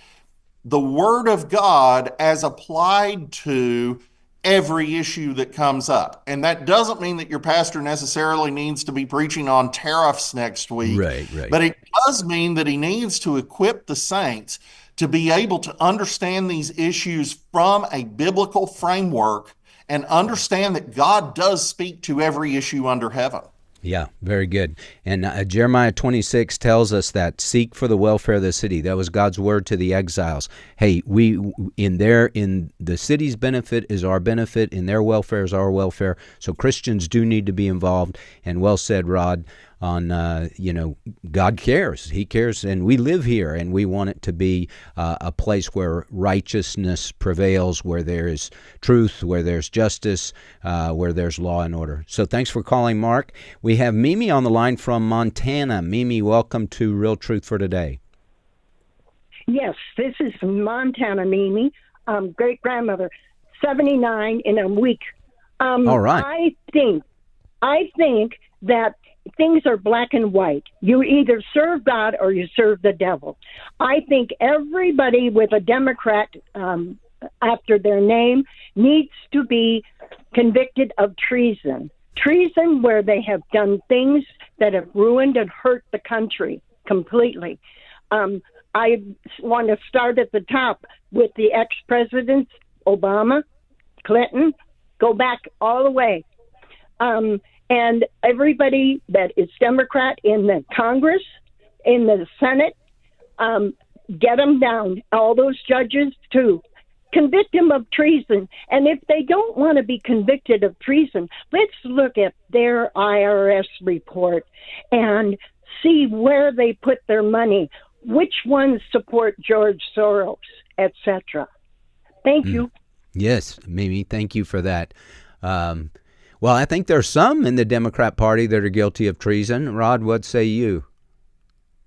the word of God as applied to every issue that comes up. And that doesn't mean that your pastor necessarily needs to be preaching on tariffs next week. Right. But it does mean that he needs to equip the saints to be able to understand these issues from a biblical framework and understand that God does speak to every issue under heaven. Yeah, very good. And Jeremiah 26 tells us that seek for the welfare of the city. That was God's word to the exiles. Hey, in the city's benefit is our benefit, in their welfare is our welfare. So Christians do need to be involved. And well said, Rod, on, God cares. He cares, and we live here, and we want it to be a place where righteousness prevails, where there is truth, where there's justice, where there's law and order. So thanks for calling, Mark. We have Mimi on the line from Montana. Mimi, welcome to Real Truth for Today. Yes, this is Montana Mimi, great-grandmother, 79 in a week. All right. I think that things are black and white. You either serve God or you serve the devil. I think everybody with a Democrat after their name needs to be convicted of treason. Treason where they have done things that have ruined and hurt the country completely. I want to start at the top with the ex-presidents, Obama, Clinton, go back all the way. And everybody that is Democrat in the Congress, in the Senate, get them down. All those judges, too. Convict them of treason. And if they don't want to be convicted of treason, let's look at their IRS report and see where they put their money, which ones support George Soros, etc. Thank you. Yes, Mimi, thank you for that. Well, I think there's some in the Democrat Party that are guilty of treason. Rod, what say you?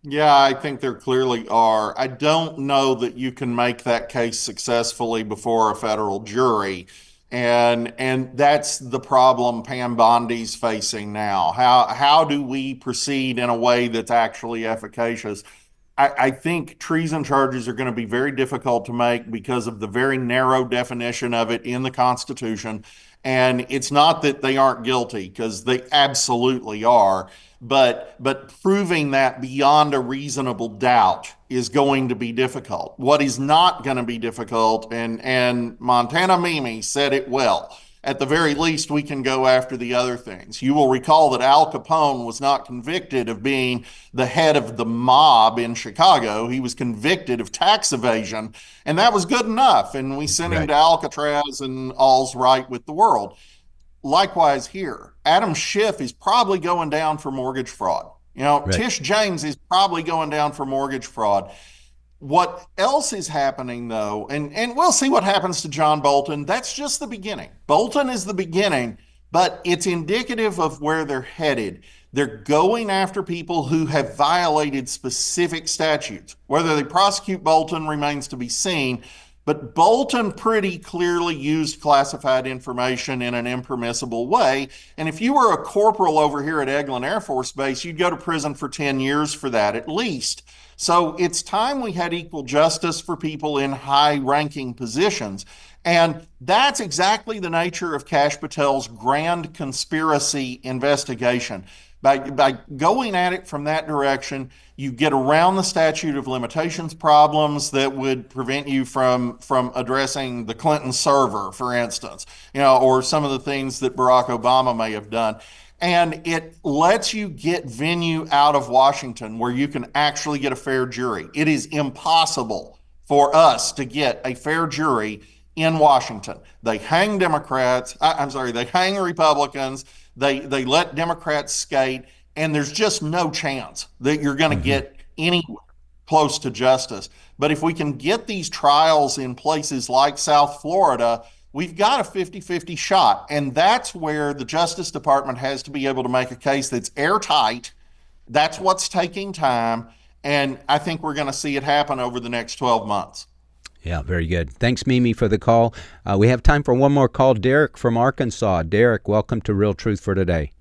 Yeah, I think there clearly are. I don't know that you can make that case successfully before a federal jury. And that's the problem Pam Bondi's facing now. How do we proceed in a way that's actually efficacious? I think treason charges are going to be very difficult to make because of the very narrow definition of it in the Constitution. And it's not that they aren't guilty, because they absolutely are, but proving that beyond a reasonable doubt is going to be difficult. What is not going to be difficult, and Montana Mimi said it well, at the very least, we can go after the other things. You will recall that Al Capone was not convicted of being the head of the mob in Chicago. He was convicted of tax evasion, and that was good enough. And we sent him to Alcatraz, and all's right with the world. Likewise here, Adam Schiff is probably going down for mortgage fraud. Tish James is probably going down for mortgage fraud. What else is happening, though, and we'll see what happens to John Bolton. That's just the beginning. Bolton is the beginning, but it's indicative of where they're headed. They're going after people who have violated specific statutes. Whether they prosecute Bolton remains to be seen, but Bolton pretty clearly used classified information in an impermissible way. And if you were a corporal over here at Eglin Air Force Base, you'd go to prison for 10 years for that at least. So it's time we had equal justice for people in high-ranking positions. And that's exactly the nature of Kash Patel's grand conspiracy investigation. By going at it from that direction, you get around the statute of limitations problems that would prevent you from addressing the Clinton server, for instance, or some of the things that Barack Obama may have done. And it lets you get venue out of Washington where you can actually get a fair jury. It is impossible for us to get a fair jury in Washington. They hang Democrats, they hang Republicans, they let Democrats skate, and there's just no chance that you're going to get anywhere close to justice. But if we can get these trials in places like South Florida, we've got a 50-50 shot. And that's where the Justice Department has to be able to make a case that's airtight. That's what's taking time. And I think we're going to see it happen over the next 12 months. Yeah, very good. Thanks, Mimi, for the call. We have time for one more call. Derek from Arkansas. Derek, welcome to Real Truth for Today.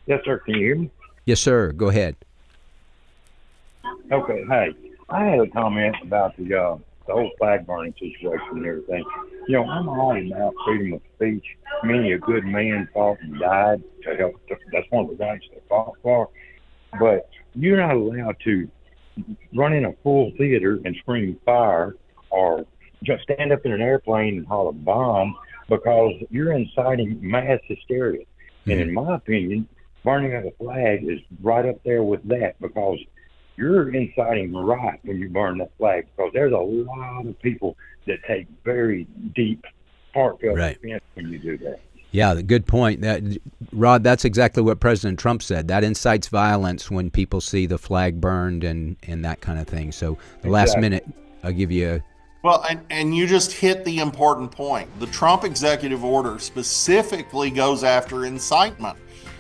Yes, sir. Can you hear me? Yes, sir. Go ahead. Okay. Hey, I had a comment about the whole flag burning situation and everything. I'm all about freedom of speech. Many a good man fought and died to help. That's one of the rights they fought for. But you're not allowed to run in a full theater and scream fire, or just stand up in an airplane and holler bomb, because you're inciting mass hysteria. And in my opinion, burning of a flag is right up there with that, because you're inciting riot when you burn that flag, because there's a lot of people that take very deep, heartfelt offense when you do that. Yeah, good point. Rod, that's exactly what President Trump said. That incites violence when people see the flag burned and that kind of thing. So the last minute, I'll give you a... Well, and you just hit the important point. The Trump executive order specifically goes after incitement.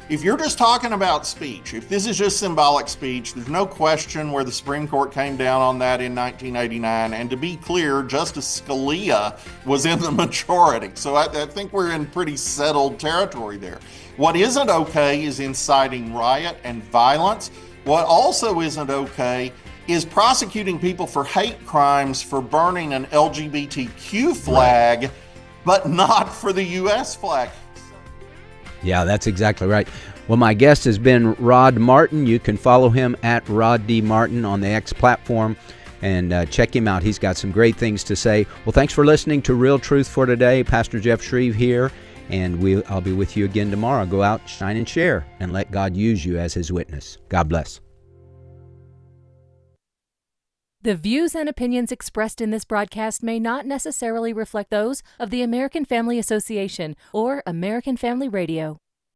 If you're just talking about speech, if this is just symbolic speech, there's no question where the Supreme Court came down on that in 1989. And to be clear, Justice Scalia was in the majority. So I think we're in pretty settled territory there. What isn't okay is inciting riot and violence. What also isn't okay is prosecuting people for hate crimes for burning an LGBTQ flag, but not for the U.S. flag. Yeah, that's exactly right. Well, my guest has been Rod Martin. You can follow him at Rod D. Martin on the X platform and check him out. He's got some great things to say. Well, thanks for listening to Real Truth for Today. Pastor Jeff Shreve here, and I'll be with you again tomorrow. Go out, shine, and share, and let God use you as his witness. God bless. The views and opinions expressed in this broadcast may not necessarily reflect those of the American Family Association or American Family Radio.